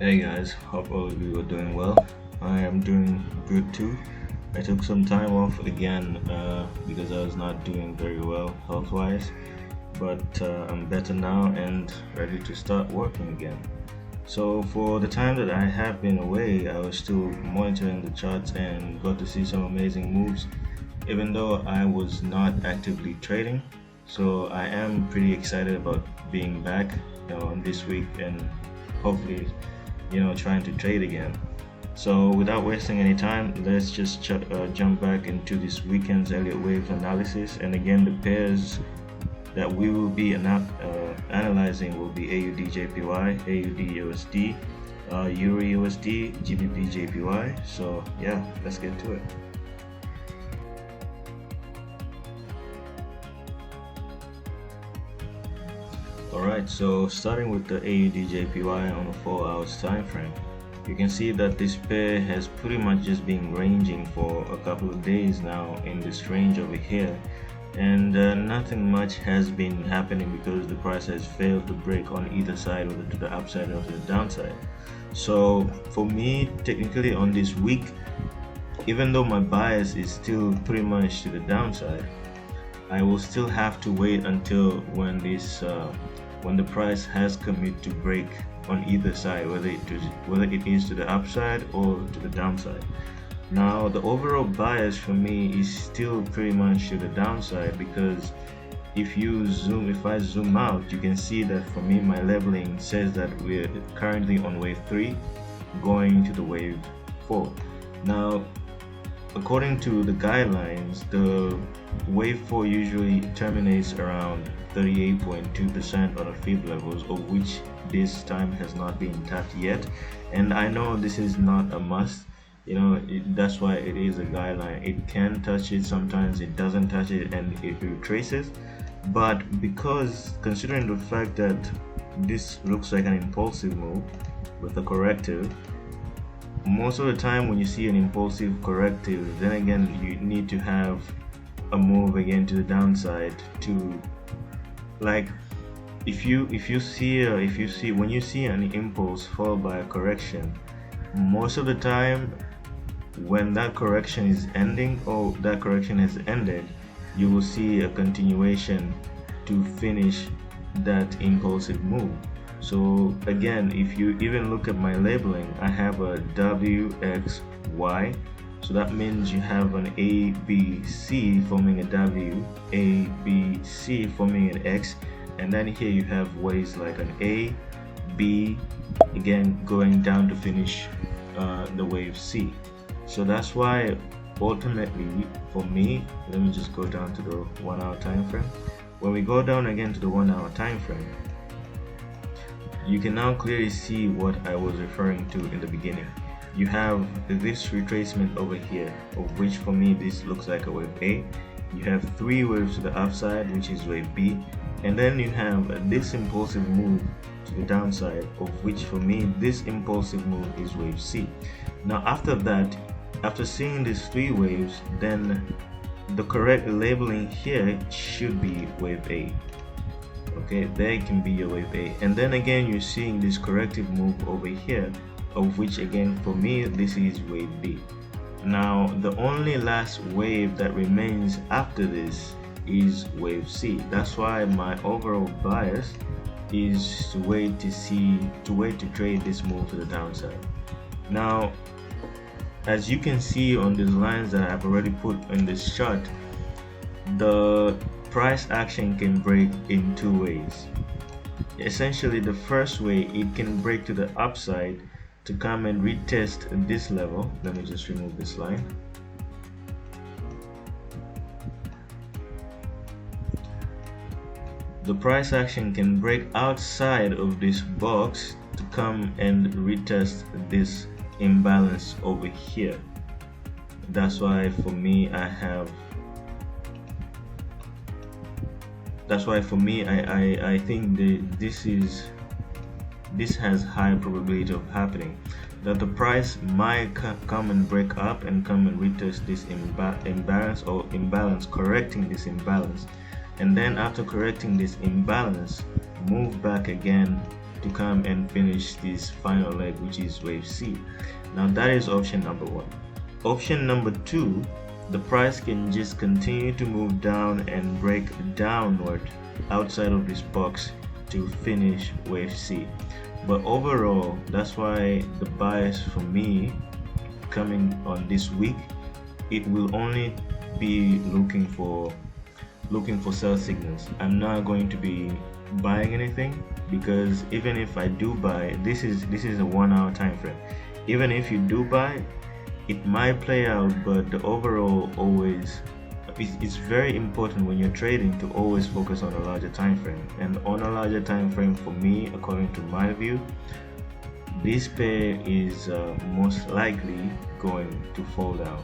Hey guys, hope all of you are doing well. I am doing good too. I took some time off again because I was not doing very well health wise, but I'm better now and ready to start working again. So, for the time that I have been away, I was still monitoring the charts and got to see some amazing moves, even though I was not actively trading. So, I am pretty excited about being back this week and hopefully trying to trade again. So without wasting any time, let's just jump back into this weekend's Elliott wave analysis. And again, the pairs that we will be analyzing will be AUD JPY, AUD USD, Euro USD, GBP JPY. So yeah, let's get to it. Alright, so starting with the AUD JPY on a 4 hours time frame, you can see that this pair has pretty much just been ranging for a couple of days now in this range over here, and nothing much has been happening because the price has failed to break on either side, whether to the upside or to the downside. So for me, technically on this week, even though my bias is still pretty much to the downside, I will still have to wait until when the price has committed to break on either side, whether it is to the upside or to the downside. Now the overall bias for me is still pretty much to the downside, because if I zoom out, you can see that for me my leveling says that we're currently on wave 3 going to the wave 4. Now according to the guidelines, the wave 4 usually terminates around 38.2% on the fib levels, of which this time has not been tapped yet. And I know this is not a must, that's why it is a guideline. It can touch it, sometimes it doesn't touch it, and it retraces. But because, considering the fact that this looks like an impulsive move with a corrective, most of the time when you see an impulsive corrective, then again you need to have a move again to the downside to, like, if you see when you see an impulse followed by a correction, most of the time when that correction is ending or that correction has ended, you will see a continuation to finish that impulsive move. So again, if you even look at my labeling, I have a WXY, so that means you have an ABC forming a W, ABC forming an X, and then here you have waves like an A, B, again going down to finish the wave C. So that's why ultimately for me, let me just go down to the 1 hour time frame. When we go down again to the 1 hour time frame, you can now clearly see what I was referring to in the beginning. You have this retracement over here, of which for me this looks like a wave A. You have 3 waves to the upside, which is wave B, and then you have this impulsive move to the downside, of which for me this impulsive move is wave C. Now after that, after seeing these 3 waves, then the correct labeling here should be wave A. Okay, there can be your wave A, and then again you're seeing this corrective move over here, of which again for me this is wave B. Now the only last wave that remains after this is wave C. That's why my overall bias is to wait to trade this move to the downside. Now as you can see on these lines that I've already put in this chart, the price action can break in 2 ways. Essentially, the first way, it can break to the upside to come and retest this level. Let me just remove this line. The price action can break outside of this box to come and retest this imbalance over here. That's why for me I think this has high probability of happening, that the price might come and break up and come and retest this imbalance, correcting this imbalance, and then after correcting this imbalance, move back again to come and finish this final leg, which is wave C. Now that is option number one. Option number two, the price can just continue to move down and break downward outside of this box to finish wave C. But overall, that's why the bias for me coming on this week, it will only be looking for sell signals. I'm not going to be buying anything, because even if I do buy, this is a 1 hour time frame. Even if you do buy, it might play out, but the overall always, it's very important when you're trading to always focus on a larger time frame. And on a larger time frame, for me, according to my view, this pair is most likely going to fall down.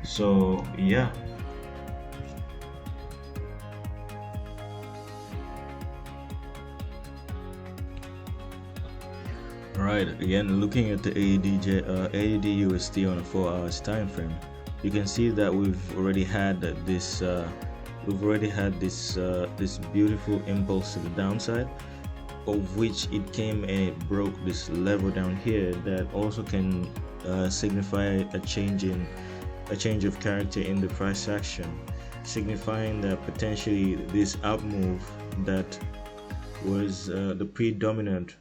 So yeah. Alright, again, looking at the AUD USD on a 4 hours time frame, you can see that we've already had this this beautiful impulse to the downside, of which it came and it broke this level down here that also can signify a change of character in the price action, signifying that potentially this up move that was the predominant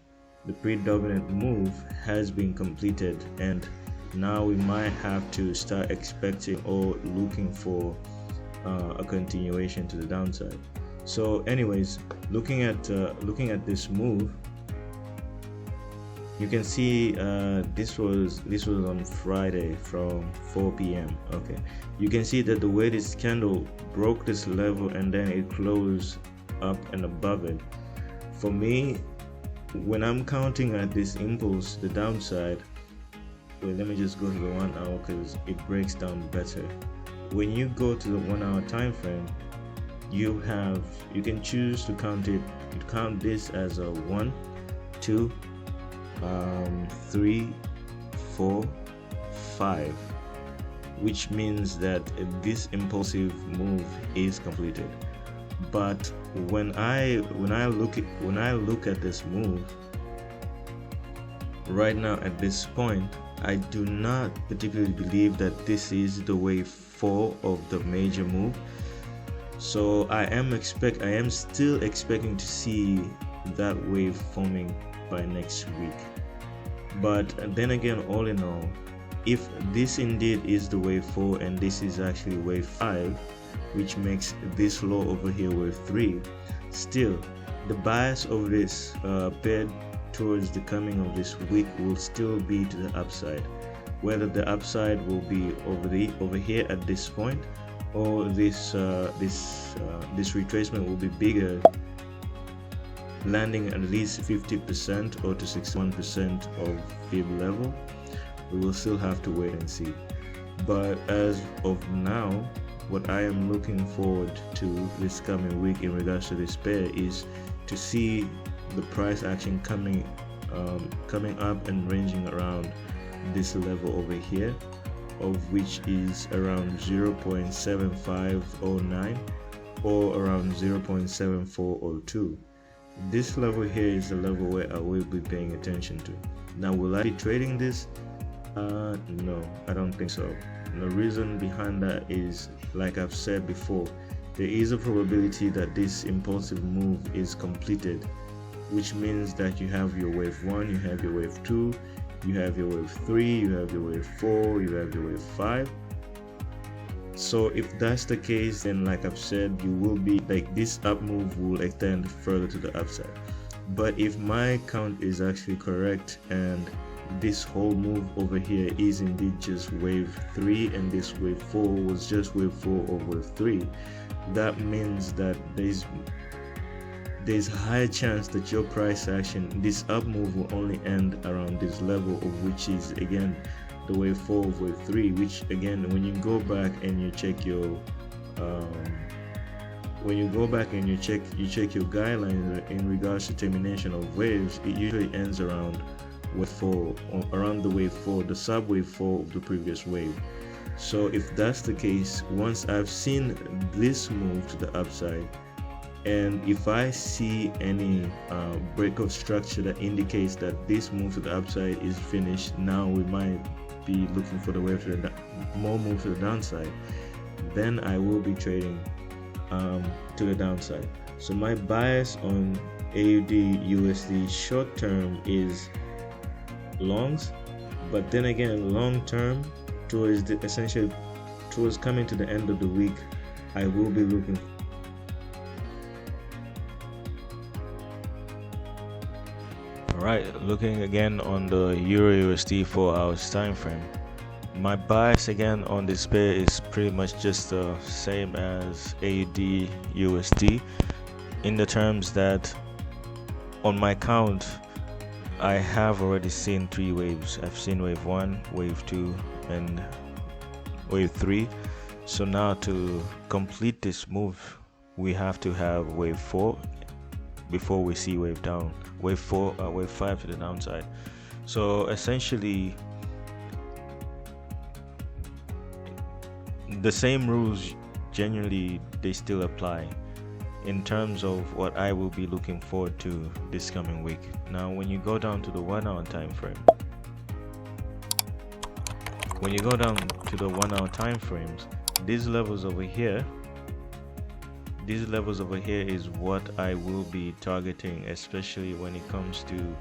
move has been completed, and now we might have to start expecting or looking for a continuation to the downside. So anyways, looking at this move, you can see this was on Friday from 4 p.m. Okay, you can see that the way this candle broke this level and then it closed up and above it. For me, when I'm counting at this impulse, the downside, wait, let me just go to the 1 hour because it breaks down better. When you go to the 1 hour time frame, you can choose to count it. You count this as a 1, 2, 3, 4, 5, which means that this impulsive move is completed. But when I look at this move right now at this point, I do not particularly believe that this is the wave 4 of the major move. So I am still expecting to see that wave forming by next week. But then again, all in all, if this indeed is the wave 4 and this is actually wave 5, which makes this low over here wave 3, still the bias of this pair towards the coming of this week will still be to the upside. Whether the upside will be over here at this point, or this retracement will be bigger, landing at least 50% or to 61% of fib level, we will still have to wait and see. But as of now, what I am looking forward to this coming week in regards to this pair is to see the price action coming up and ranging around this level over here, of which is around 0.7509 or around 0.7402. This level here is the level where I will be paying attention to. Now, will I be trading this? No, I don't think so. The reason behind that is, like I've said before, there is a probability that this impulsive move is completed, which means that you have your wave 1, you have your wave 2, you have your wave 3, you have your wave 4, you have your wave 5. So if that's the case, then like I've said, you will be like, this up move will extend further to the upside. But if my count is actually correct and this whole move over here is indeed just wave 3 and this wave 4 was just wave 4 of wave 3, that means that there's a higher chance that your price action, this up move, will only end around this level, of which is again the wave 4 of wave 3, which again, when you go back and you check your guidelines in regards to termination of waves, it usually ends around wave 4, or around the wave 4, the sub wave 4 of the previous wave. So if that's the case, once I've seen this move to the upside, And if I see any break of structure that indicates that this move to the upside is finished, now we might be looking for the wave to the more move to the downside. Then I will be trading to the downside. So my bias on AUD USD short term is longs, but then again long term towards coming to the end of the week, I will be looking. Alright, looking again on the Euro USD 4 hours time frame. My bias again on this pair is pretty much just the same as AUD USD, in the terms that on my count I have already seen 3 waves. I've seen wave 1, wave 2 and wave 3. So now to complete this move we have to have wave 4 before we see wave 5 to the downside. So essentially the same rules generally they still apply in terms of what I will be looking forward to this coming week. Now when you go down to the 1 hour time frame, time frames, these levels over here is what I will be targeting, especially when it comes to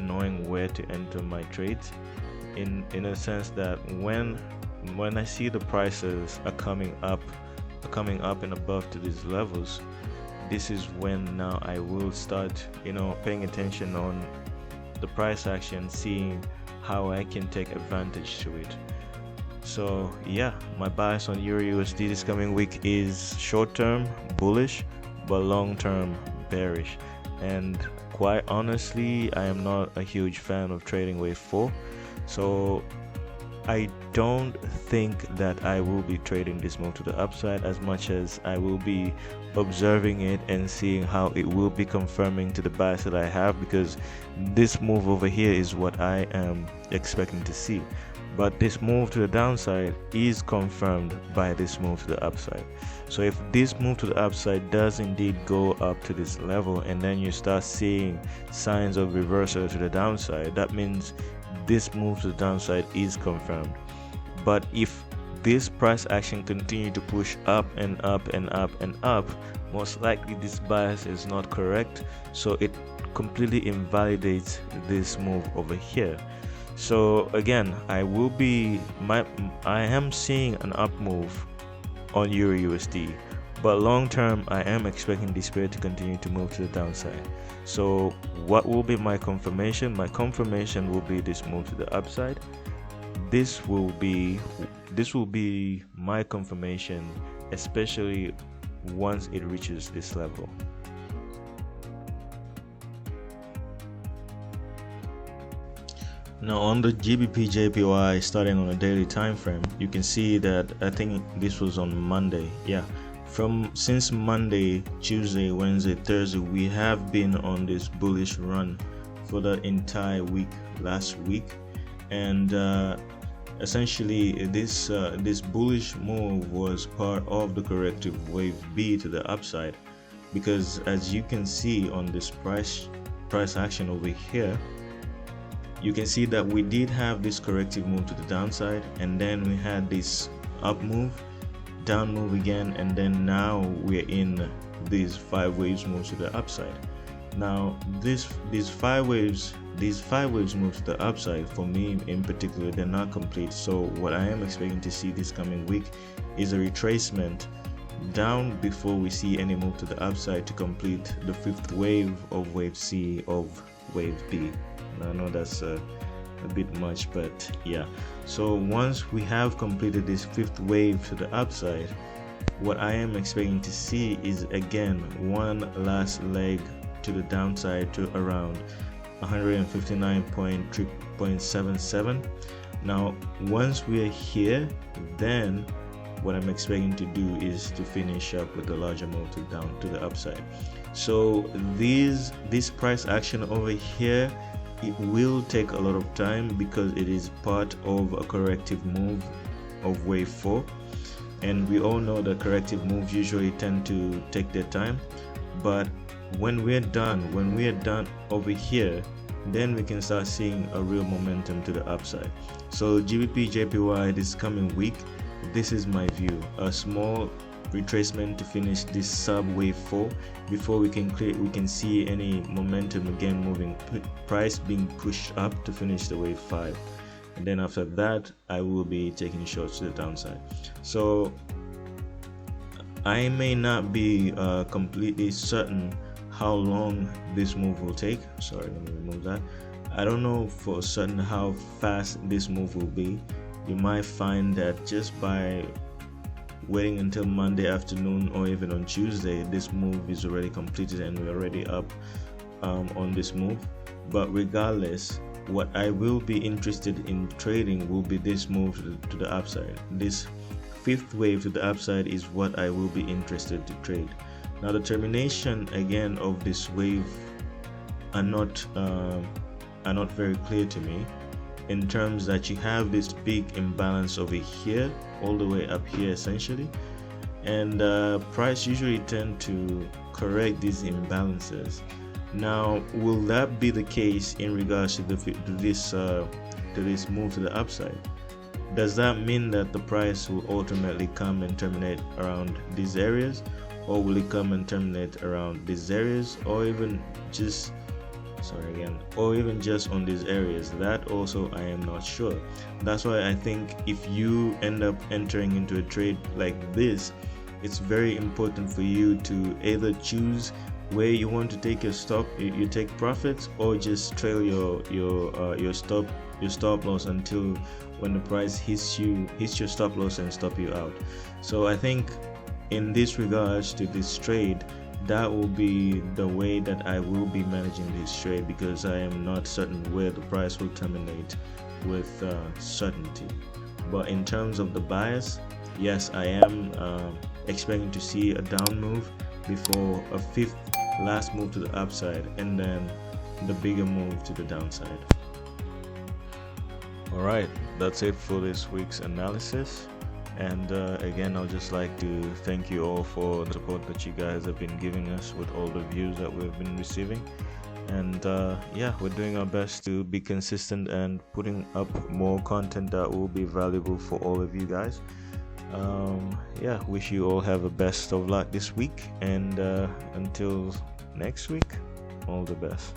knowing where to enter my trades, in a sense that when I see the prices are coming up and above to these levels, this is when now I will start paying attention on the price action, seeing how I can take advantage to it. So yeah, my bias on Euro USD this coming week is short term bullish but long term bearish, and quite honestly I am not a huge fan of trading wave 4, so I don't think that I will be trading this move to the upside as much as I will be observing it and seeing how it will be confirming to the bias that I have, because this move over here is what I am expecting to see. But this move to the downside is confirmed by this move to the upside. So if this move to the upside does indeed go up to this level and then you start seeing signs of reversal to the downside, that means this move to the downside is confirmed. But if this price action continue to push up and up and up and up, most likely this bias is not correct, so it completely invalidates this move over here. So again, I am seeing an up move on Euro USD, but long term I am expecting this pair to continue to move to the downside. So what will be my confirmation? My confirmation will be this move to the upside. This will be my confirmation, especially once it reaches this level. Now on the GBP JPY, starting on a daily time frame, you can see that I think this was on Monday. Yeah, since Monday, Tuesday, Wednesday, Thursday, we have been on this bullish run for the entire week last week, and essentially this bullish move was part of the corrective wave B to the upside, because as you can see on this price action over here, you can see that we did have this corrective move to the downside, and then we had this up move, down move again, and then now we're in these 5 waves moves to the upside. Now these five waves moves to the upside, for me in particular, they're not complete. So what I am expecting to see this coming week is a retracement down before we see any move to the upside to complete the 5th wave of wave C of wave B. I know that's a bit much, but yeah. So once we have completed this 5th wave to the upside, what I am expecting to see is again one last leg to the downside to around 159.77. Now once we are here, then what I'm expecting to do is to finish up with the larger move to the upside. So this price action over here, it will take a lot of time because it is part of a corrective move of wave 4. and we all know that corrective moves usually tend to take their time. But when we're done over here, then we can start seeing a real momentum to the upside. So GBP JPY this coming week, this is my view: a small retracement to finish this sub wave 4 before we can see any momentum again, moving price being pushed up to finish the wave 5, and then after that I will be taking shorts to the downside. So I may not be completely certain how long this move will take. Sorry, let me remove that. I don't know for certain how fast this move will be. You might find that just by waiting until Monday afternoon or even on Tuesday, this move is already completed and we're already up on this move. But regardless, what I will be interested in trading will be this move to the upside. This fifth wave to the upside is what I will be interested to trade. Now the termination again of this wave are not very clear to me, in terms that you have this big imbalance over here all the way up here essentially, and price usually tend to correct these imbalances. Now will that be the case in regards to this move to the upside? Does that mean that the price will ultimately come and terminate around these areas, or will it come and terminate around these areas, or even just on these areas? That also I am not sure. That's why I think if you end up entering into a trade like this, it's very important for you to either choose where you want to take your stop, you take profits, or just trail your stop loss until when the price hits your stop loss and stop you out. So I think in this regards to this trade, that will be the way that I will be managing this trade, because I am not certain where the price will terminate with certainty. But in terms of the bias, yes, I am expecting to see a down move before a fifth last move to the upside, and then the bigger move to the downside. Alright, that's it for this week's analysis. And again, I'll just like to thank you all for the support that you guys have been giving us with all the views that we've been receiving. And yeah, we're doing our best to be consistent and putting up more content that will be valuable for all of you guys. Yeah, wish you all have the best of luck this week, and until next week, all the best.